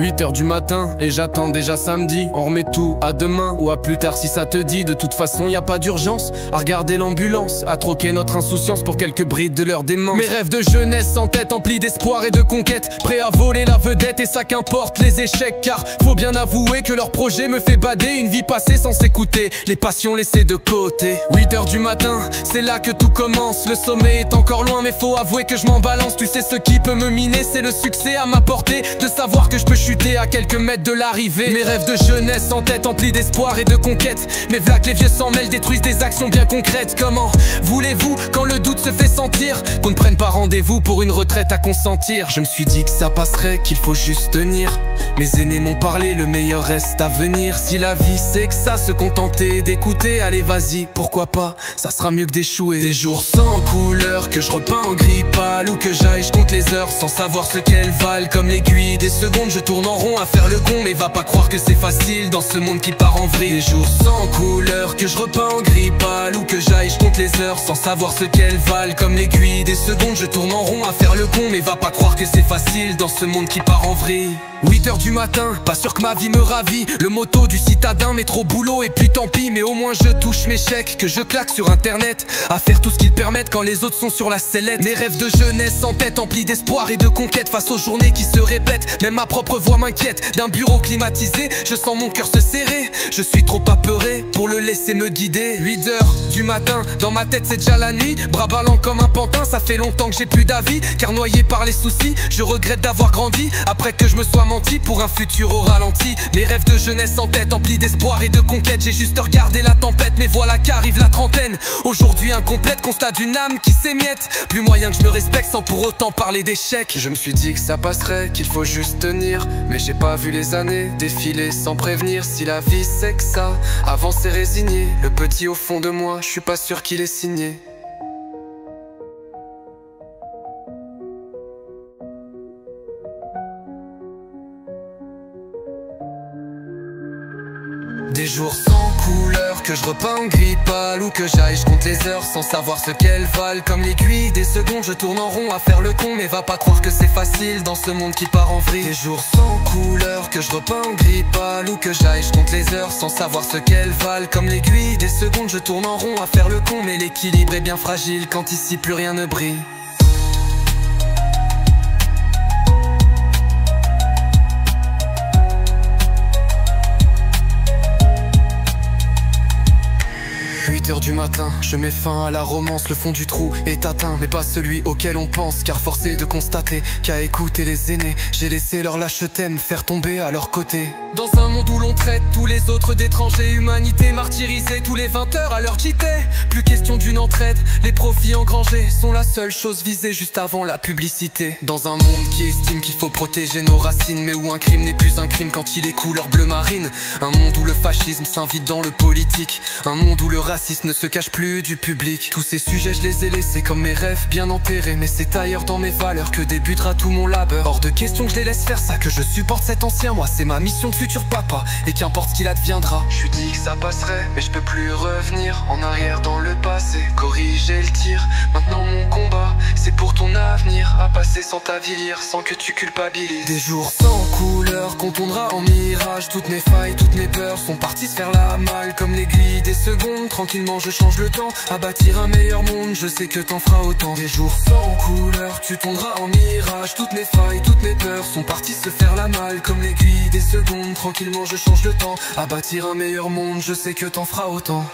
8h du matin et j'attends déjà samedi. On remet tout à demain ou à plus tard si ça te dit. De toute façon y a pas d'urgence à regarder l'ambulance, à troquer notre insouciance pour quelques brides de leur démence. Mes rêves de jeunesse en tête emplis d'espoir et de conquête, prêt à voler la vedette et ça qu'importe les échecs. Car faut bien avouer que leur projet me fait bader, une vie passée sans s'écouter, les passions laissées de côté. 8h du matin, c'est là que tout commence. Le sommet est encore loin mais faut avouer que je m'en balance. Tu sais ce qui peut me miner, c'est le succès à ma portée, de savoir que je peux chuter à quelques mètres de l'arrivée. Mes rêves de jeunesse en tête emplis d'espoir et de conquête, mes vlacs les vieux s'en mêlent, détruisent des actions bien concrètes. Comment voulez-vous quand le doute se fait sentir qu'on ne prenne pas rendez-vous pour une retraite à consentir? Je me suis dit que ça passerait, qu'il faut juste tenir. Mes aînés m'ont parlé, le meilleur reste à venir. Si la vie c'est que ça, se contenter d'écouter, allez vas-y, pourquoi pas, ça sera mieux que d'échouer. Des jours sans couleur, que je repeins en gris pâle, ou que j'aille, je compte les heures sans savoir ce qu'elles valent. Comme l'aiguille des secondes, je tourne en rond à faire le con, mais va pas croire que c'est facile dans ce monde qui part en vrille. Des jours sans couleur, que je repeins en gris pâle, ou que j'aille, je compte les heures sans savoir ce qu'elles valent. Comme l'aiguille des secondes, je tourne en rond à faire le con, mais va pas croire que c'est facile dans ce monde qui part en vrille. 8h du matin, pas sûr que ma vie me ravit. Le motto du citadin, métro boulot et puis tant pis. Mais au moins je touche mes chèques, que je claque sur internet, à faire tout ce qu'ils permettent quand les autres sont sur la sellette. Mes rêves de jeunesse en tête emplis d'espoir et de conquête, face aux journées qui se répètent, même ma propre voix m'inquiète. D'un bureau climatisé, je sens mon cœur se serrer, je suis trop apeuré pour le laisser me guider. 8h du matin, dans ma tête c'est déjà la nuit, bras ballants comme un pantin, ça fait longtemps que j'ai plus d'avis. Car noyé par les soucis, je regrette d'avoir grandi, après que je me sois menti pour un futur au ralenti. Mes rêves de jeunesse en tête emplis d'espoir et de conquête, j'ai juste regardé la tempête, mais voilà qu'arrive la trentaine. Aujourd'hui incomplète, constat d'une âme qui s'émiette, plus moyen que je me respecte sans pour autant parler d'échec. Je me suis dit que ça passerait, qu'il faut juste tenir, mais j'ai pas vu les années défiler sans prévenir. Si la vie c'est que ça, avancer résigné, le petit au fond de moi, je suis pas sûr qu'il est signé. Des jours sans couleur, que je repeins en gris pâle, ou que j'aille, je compte les heures sans savoir ce qu'elles valent. Comme l'aiguille des secondes, je tourne en rond à faire le con, mais va pas croire que c'est facile dans ce monde qui part en vrille. Des jours sans couleur, que je repeins en gris pâle, ou que j'aille, je compte les heures sans savoir ce qu'elles valent. Comme l'aiguille des secondes, je tourne en rond à faire le con, mais l'équilibre est bien fragile quand ici plus rien ne brille. Du matin, je mets fin à la romance, le fond du trou est atteint, mais pas celui auquel on pense, car force est de constater qu'à écouter les aînés, j'ai laissé leur lâcheté me faire tomber à leur côté. Dans un monde où l'on traite tous les autres d'étrangers, humanité martyrisée tous les 20h à leur JT. Plus question d'une entraide, les profits engrangés sont la seule chose visée juste avant la publicité. Dans un monde qui estime qu'il faut protéger nos racines, mais où un crime n'est plus un crime quand il est couleur bleu marine. Un monde où le fascisme s'invite dans le politique, un monde où le racisme ne se cache plus du public. Tous ces sujets je les ai laissés comme mes rêves bien enterrés, mais c'est ailleurs dans mes valeurs que débutera tout mon labeur. Hors de question que je les laisse faire ça, que je supporte cet ancien moi, c'est ma mission de futur papa, et qu'importe ce qu'il adviendra. Je suis dit que ça passerait, mais je peux plus revenir en arrière dans le passé, corriger le tir. Maintenant mon combat, c'est pour ton avenir, à passer sans t'avilir, sans que tu culpabilises. Des jours sans couleur qu'on tournera en mirage, toutes mes failles, toutes mes peurs sont parties se faire la malle. Comme l'aiguille des secondes, tranquillement je change le temps, à bâtir un meilleur monde, je sais que t'en feras autant. Des jours sans couleur, tu tomberas en mirage, toutes mes failles, toutes mes peurs sont parties se faire la malle. Comme l'aiguille des secondes, tranquillement je change le temps, à bâtir un meilleur monde, je sais que t'en feras autant.